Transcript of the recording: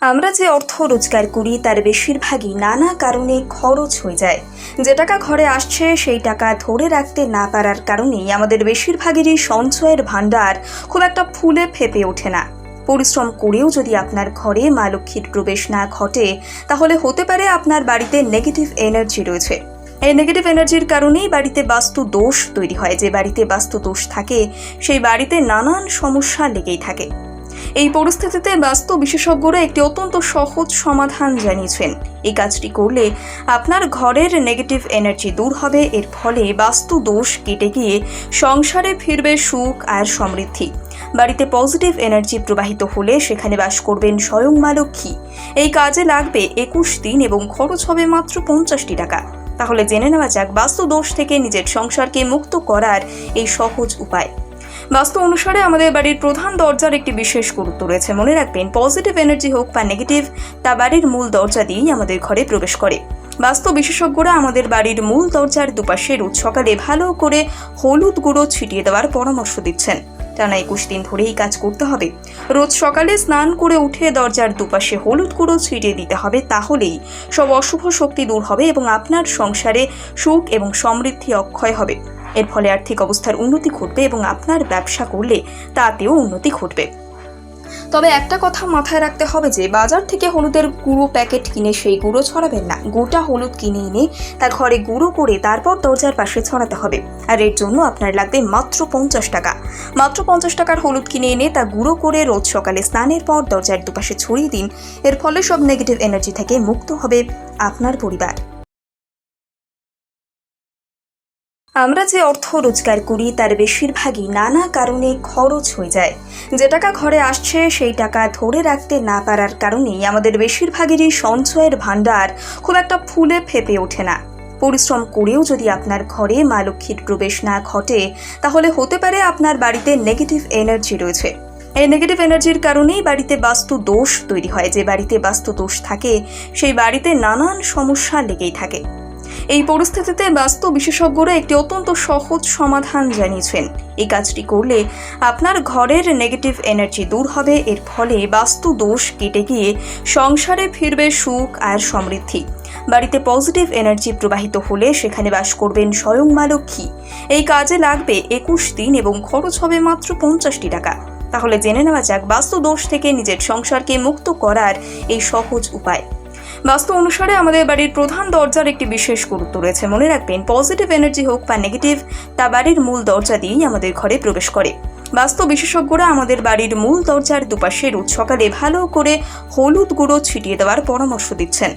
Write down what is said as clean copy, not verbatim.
আমরা যে অর্থ রোজগার করি তার বেশিরভাগই নানা কারণে খরচ হয়ে যায়। যে টাকা ঘরে আসছে সেই টাকা ধরে রাখতে না পারার কারণেই আমাদের বেশিরভাগেরই সঞ্চয়ের ভাণ্ডার খুব একটা ফুলে ফেঁপে ওঠে না। পরিশ্রম করেও যদি আপনার ঘরে মা লক্ষ্মীর প্রবেশ না ঘটে, তাহলে হতে পারে আপনার বাড়িতে নেগেটিভ এনার্জি রয়েছে। এই নেগেটিভ এনার্জির কারণেই বাড়িতে বাস্তু দোষ তৈরি হয়। যে বাড়িতে বাস্তু দোষ থাকে সেই বাড়িতে নানান সমস্যা লেগেই থাকে। এই পরিস্থিতিতে বাস্তু বিশেষজ্ঞরা একটি অত্যন্ত সহজ সমাধান জানিয়েছেন। এই কাজটি করলে আপনার ঘরের নেগেটিভ এনার্জি দূর হবে। এর ফলে বাস্তু দোষ কেটে গিয়ে সংসারে ফিরবে সুখ আর সমৃদ্ধি। বাড়িতে পজিটিভ এনার্জি প্রবাহিত হলে সেখানে বাস করবেন স্বয়ং মা লক্ষ্মী। এই কাজে লাগবে 21 দিন এবং খরচ হবে মাত্র 50টি টাকা। তাহলে জেনে নেওয়া যাক বাস্তু দোষ থেকে নিজের সংসারকে মুক্ত করার এই সহজ উপায়। বাস্তু অনুসারে আমাদের বাড়ির প্রধান দরজার একটি বিশেষ গুরুত্ব রয়েছে। মনে রাখবেন, পজিটিভ এনার্জি হোক বা নেগেটিভ, তা বাড়ির মূল দরজা দিয়েই আমাদের ঘরে প্রবেশ করে। বাস্তু বিশেষজ্ঞরা আমাদের বাড়ির মূল দরজার দুপাশে রোজ সকালে ভালো করে হলুদ গুঁড়ো ছিটিয়ে দেওয়ার পরামর্শ দিচ্ছেন। টানা 21 দিন ধরে এই কাজ করতে হবে। রোজ সকালে স্নান করে উঠে দরজার দুপাশে হলুদ গুঁড়ো ছিটিয়ে দিতে হবে। তাহলেই সব অশুভ শক্তি দূর হবে এবং আপনার সংসারে সুখ এবং সমৃদ্ধি অক্ষয় হবে। এর ফলে আর্থিক অবস্থার উন্নতি ঘটবে এবং আপনার ব্যবসা করলে তাতেও উন্নতি ঘটবে। তবে একটা কথা মাথায় রাখতে হবে যে বাজার থেকে হলুদের গুঁড়ো প্যাকেট কিনে সেই গুঁড়ো ছড়াবেন না। গোটা হলুদ কিনে এনে তা ঘরে গুঁড়ো করে তারপর দরজার পাশে ছড়াতে হবে। আর এর জন্য আপনার লাগবে মাত্র 50 টাকা। মাত্র 50 টাকার হলুদ কিনে এনে তা গুঁড়ো করে রোজ সকালে স্নানের পর দরজার দুপাশে ছড়িয়ে দিন। এর ফলে সব নেগেটিভ এনার্জি থেকে মুক্ত হবে আপনার পরিবার। আমরা যে অর্থ রোজগার করি তার বেশিরভাগই নানা কারণে খরচ হয়ে যায়। যে টাকা ঘরে আসছে সেই টাকা ধরে রাখতে না পারার কারণেই আমাদের বেশিরভাগেরই সঞ্চয়ের ভাণ্ডার খুব একটা ফুলে ফেঁপে ওঠে না। পরিশ্রম করেও যদি আপনার ঘরে মা লক্ষ্মীর প্রবেশ না ঘটে, তাহলে হতে পারে আপনার বাড়িতে নেগেটিভ এনার্জি রয়েছে। এই নেগেটিভ এনার্জির কারণেই বাড়িতে বাস্তু দোষ তৈরি হয়। যে বাড়িতে বাস্তু দোষ থাকে সেই বাড়িতে নানান সমস্যা লেগেই থাকে। এই পরিস্থিতিতে বাস্তু বিশেষজ্ঞরা একটি অত্যন্ত সহজ সমাধান জানিয়েছেন। এই কাজটি করলে আপনার ঘরের নেগেটিভ এনার্জি দূর হবে। এর ফলে বাস্তু দোষ কেটে গিয়ে সংসারে ফিরবে সুখ আর সমৃদ্ধি। বাড়িতে পজিটিভ এনার্জি প্রবাহিত হলে সেখানে বাস করবেন স্বয়ং মা লক্ষ্মী। এই কাজে লাগবে 21 দিন এবং খরচ হবে মাত্র 50টি টাকা। তাহলে জেনে নেওয়া যাক বাস্তু দোষ থেকে নিজের সংসারকে মুক্ত করার এই সহজ উপায়। বাস্তু অনুসারে আমাদের বাড়ির প্রধান দরজার একটি বিশেষ গুরুত্ব রয়েছে। মনে রাখবেন, পজিটিভ এনার্জি হোক বা নেগেটিভ, তা বাড়ির মূল দরজা দিয়েই আমাদের ঘরে প্রবেশ করে। বাস্তু বিশেষজ্ঞরা আমাদের বাড়ির মূল দরজার দুপাশে রোজ সকালে ভালো করে হলুদ গুঁড়ো ছিটিয়ে দেওয়ার পরামর্শ দিচ্ছেন।